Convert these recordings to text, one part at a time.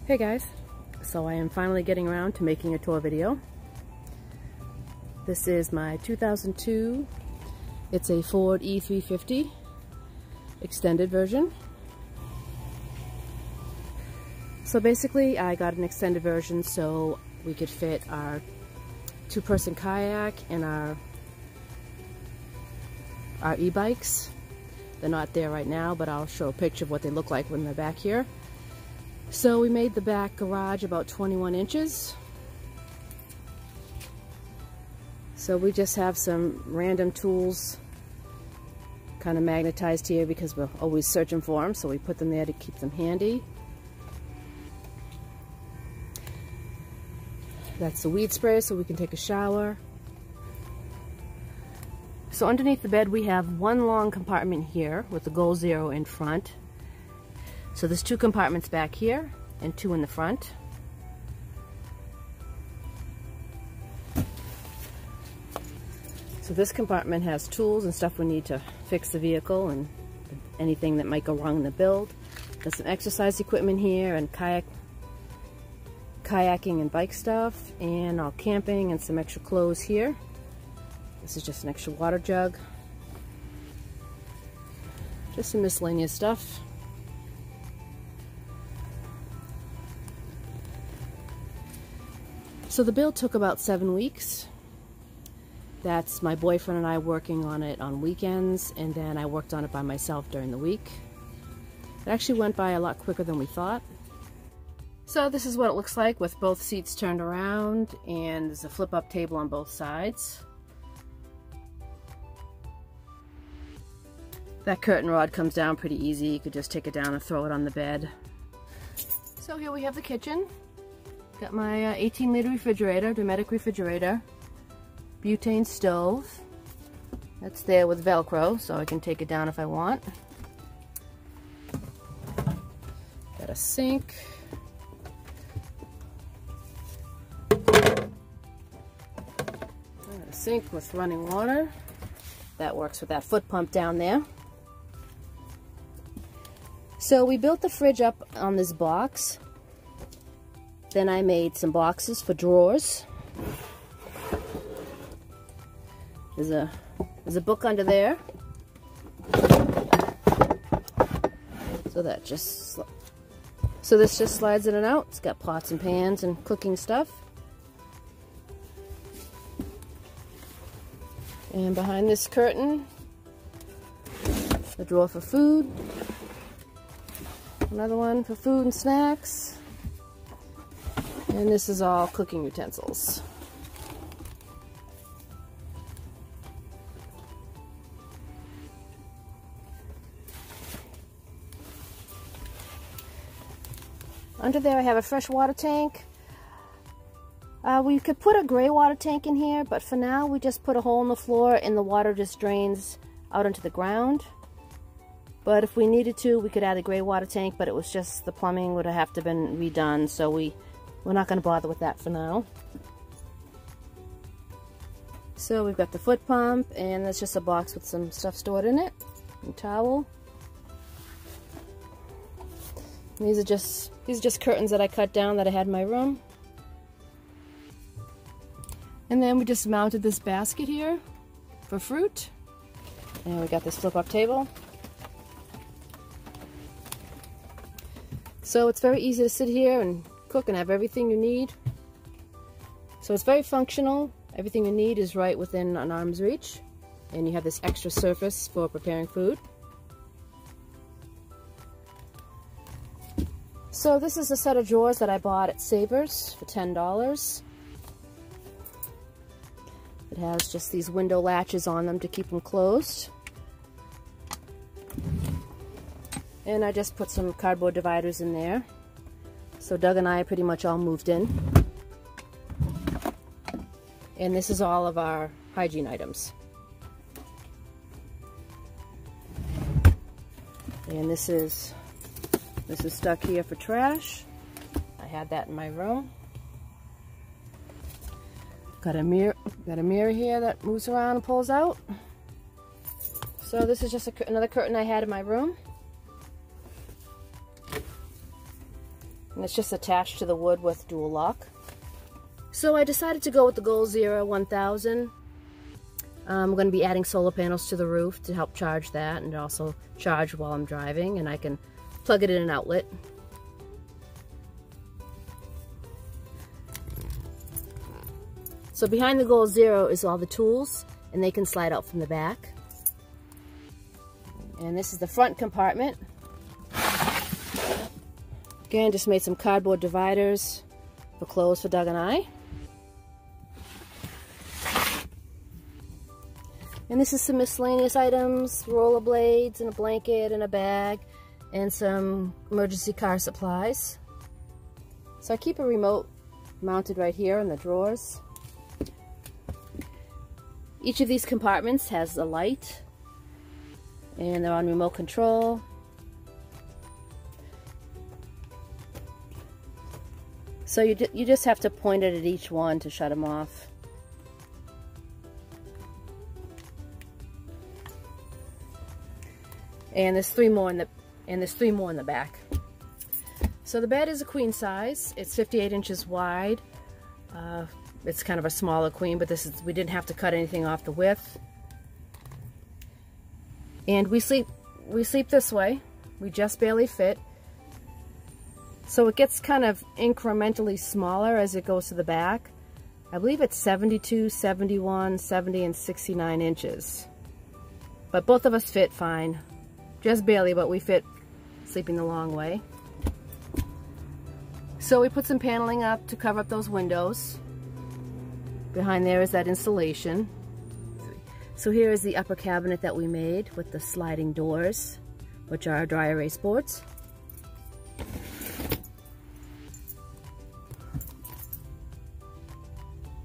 Hey guys, so I am finally getting around to making a tour video. This is my 2002, it's a Ford E350 extended version. So basically I got an extended version so we could fit our two-person kayak and our e-bikes. They're not there right now, but I'll show a picture of what they look like when they're back here. So we made the back garage about 21 inches. So we just have some random tools kind of magnetized here because we're always searching for them, so we put them there to keep them handy. That's the weed spray so we can take a shower. So underneath the bed we have one long compartment here with the goal zero in front. So there's two compartments back here and two in the front. So this compartment has tools and stuff we need to fix the vehicle and anything that might go wrong in the build. There's some exercise equipment here and kayaking and bike stuff, and all camping and some extra clothes here. This is just an extra water jug. Just some miscellaneous stuff. So the build took about 7 weeks. That's my boyfriend and I working on it on weekends, and then I worked on it by myself during the week. It actually went by a lot quicker than we thought. So this is what it looks like with both seats turned around, and there's a flip-up table on both sides. That curtain rod comes down pretty easy. You could just take it down and throw it on the bed. So here we have the kitchen. Got my 18-liter refrigerator, Dometic refrigerator, butane stove. That's there with Velcro, so I can take it down if I want. Got a sink. Got a sink with running water. That works with that foot pump down there. So we built the fridge up on this box. Then I made some boxes for drawers. There's a book under there. So this just slides in and out. It's got pots and pans and cooking stuff. And behind this curtain, a drawer for food. Another one for food and snacks. And this is all cooking utensils. Under there I have a fresh water tank. We could put a gray water tank in here, but for now we just put a hole in the floor and the water just drains out into the ground. But if we needed to, we could add a gray water tank, but it was just the plumbing would have to been redone, so we're not going to bother with that for now. So we've got the foot pump, and there's just a box with some stuff stored in it, and towel. And these are just curtains that I cut down that I had in my room. And then we just mounted this basket here for fruit. And we got this flip-up table. So it's very easy to sit here and cook and have everything you need. So it's very functional. Everything you need is right within an arm's reach. And you have this extra surface for preparing food. So this is a set of drawers that I bought at Savers for $10. It has just these window latches on them to keep them closed. And I just put some cardboard dividers in there. So Doug and I pretty much all moved in. And this is all of our hygiene items. And this is stuck here for trash. I had that in my room. Got a mirror here that moves around and pulls out. So this is just another curtain I had in my room. And it's just attached to the wood with dual lock. So I decided to go with the Goal Zero 1000. I'm going to be adding solar panels to the roof to help charge that, and also charge while I'm driving, and I can plug it in an outlet. So behind the Goal Zero is all the tools, and they can slide out from the back. And this is the front compartment. Again, just made some cardboard dividers for clothes for Doug and I. And this is some miscellaneous items, rollerblades and a blanket and a bag and some emergency car supplies. So I keep a remote mounted right here in the drawers. Each of these compartments has a light and they're on remote control. So you just have to point it at each one to shut them off. And there's three more in the back. So the bed is a queen size. It's 58 inches wide. It's kind of a smaller queen, but we didn't have to cut anything off the width. And we sleep this way. We just barely fit. So it gets kind of incrementally smaller as it goes to the back. I believe it's 72, 71, 70, and 69 inches. But both of us fit fine. Just barely, but we fit sleeping the long way. So we put some paneling up to cover up those windows. Behind there is that insulation. So here is the upper cabinet that we made with the sliding doors, which are dry erase boards.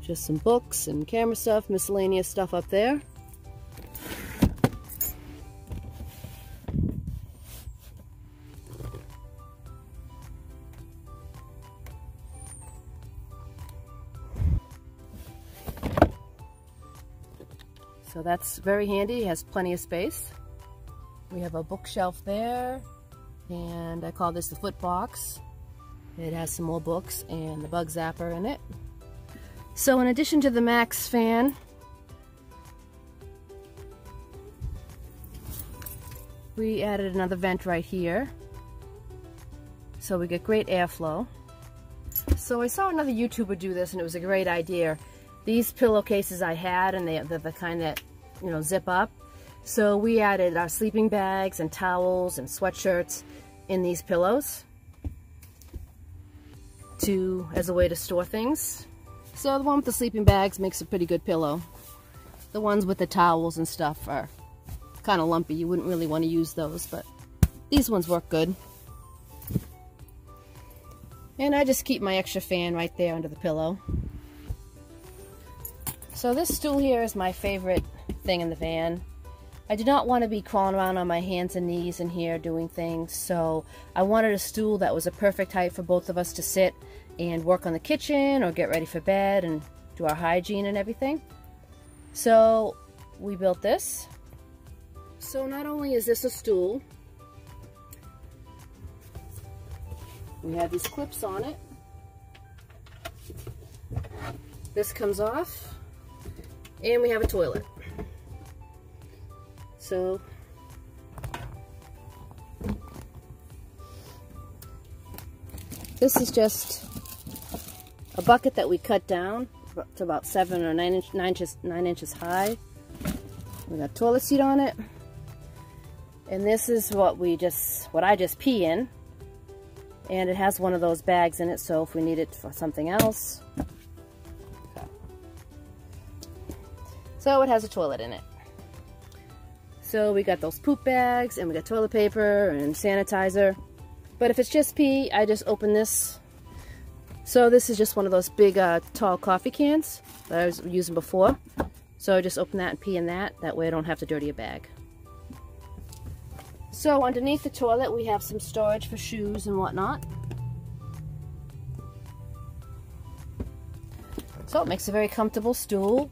Just some books and camera stuff, miscellaneous stuff up there. So that's very handy, it has plenty of space. We have a bookshelf there, and I call this the foot box. It has some more books and the bug zapper in it. So in addition to the Max fan, we added another vent right here, so we get great airflow. So I saw another YouTuber do this, and it was a great idea. These pillowcases I had, and they're the kind that, you know, zip up. So we added our sleeping bags and towels and sweatshirts in these pillows as a way to store things. So the one with the sleeping bags makes a pretty good pillow. The ones with the towels and stuff are kind of lumpy. You wouldn't really want to use those, but these ones work good. And I just keep my extra fan right there under the pillow. So this stool here is my favorite thing in the van. I do not want to be crawling around on my hands and knees in here doing things, so I wanted a stool that was a perfect height for both of us to sit and work on the kitchen or get ready for bed and do our hygiene and everything. So we built this. So not only is this a stool, we have these clips on it. This comes off, and we have a toilet. So this is just a bucket that we cut down to about 7 or 9 inches high. We got a toilet seat on it, and this is what I just pee in, and it has one of those bags in it, so if we need it for something else. Okay. So it has a toilet in it. So we got those poop bags, and we got toilet paper and sanitizer. But if it's just pee, I just open this. So this is just one of those big tall coffee cans that I was using before. So I just open that and pee in that. That way I don't have to dirty a bag. So underneath the toilet we have some storage for shoes and whatnot. So it makes a very comfortable stool.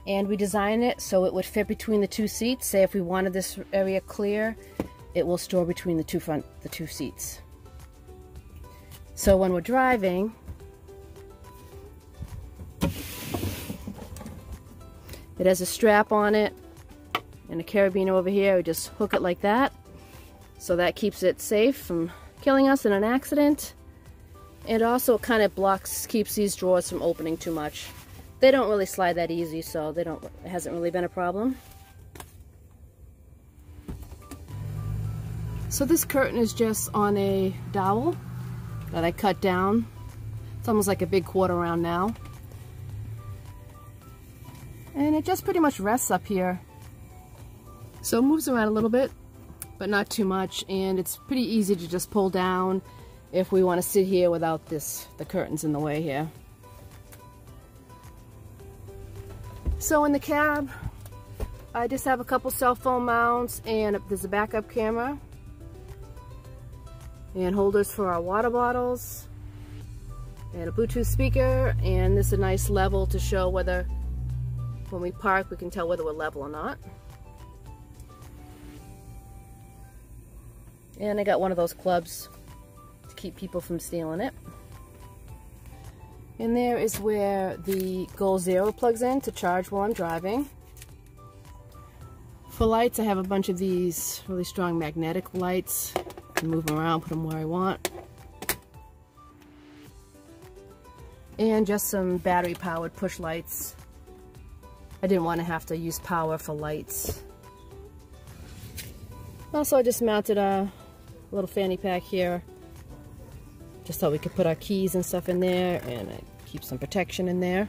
And we designed it so it would fit between the two seats. Say if we wanted this area clear, it will store between the two seats. So when we're driving, it has a strap on it and a carabiner over here. We just hook it like that. So that keeps it safe from killing us in an accident. And also it kind of keeps these drawers from opening too much. They don't really slide that easy, so it hasn't really been a problem. So this curtain is just on a dowel that I cut down. It's almost like a big quarter round now. And it just pretty much rests up here. So it moves around a little bit, but not too much, and it's pretty easy to just pull down if we want to sit here without the curtains in the way here. So in the cab, I just have a couple cell phone mounts, and there's a backup camera, and holders for our water bottles, and a Bluetooth speaker, and this is a nice level to show whether, when we park, we can tell whether we're level or not. And I got one of those clubs to keep people from stealing it. And there is where the Goal Zero plugs in to charge while I'm driving. For lights, I have a bunch of these really strong magnetic lights. I can move them around, put them where I want. And just some battery powered push lights. I didn't want to have to use power for lights. Also, I just mounted a little fanny pack here, just so we could put our keys and stuff in there, and keep some protection in there.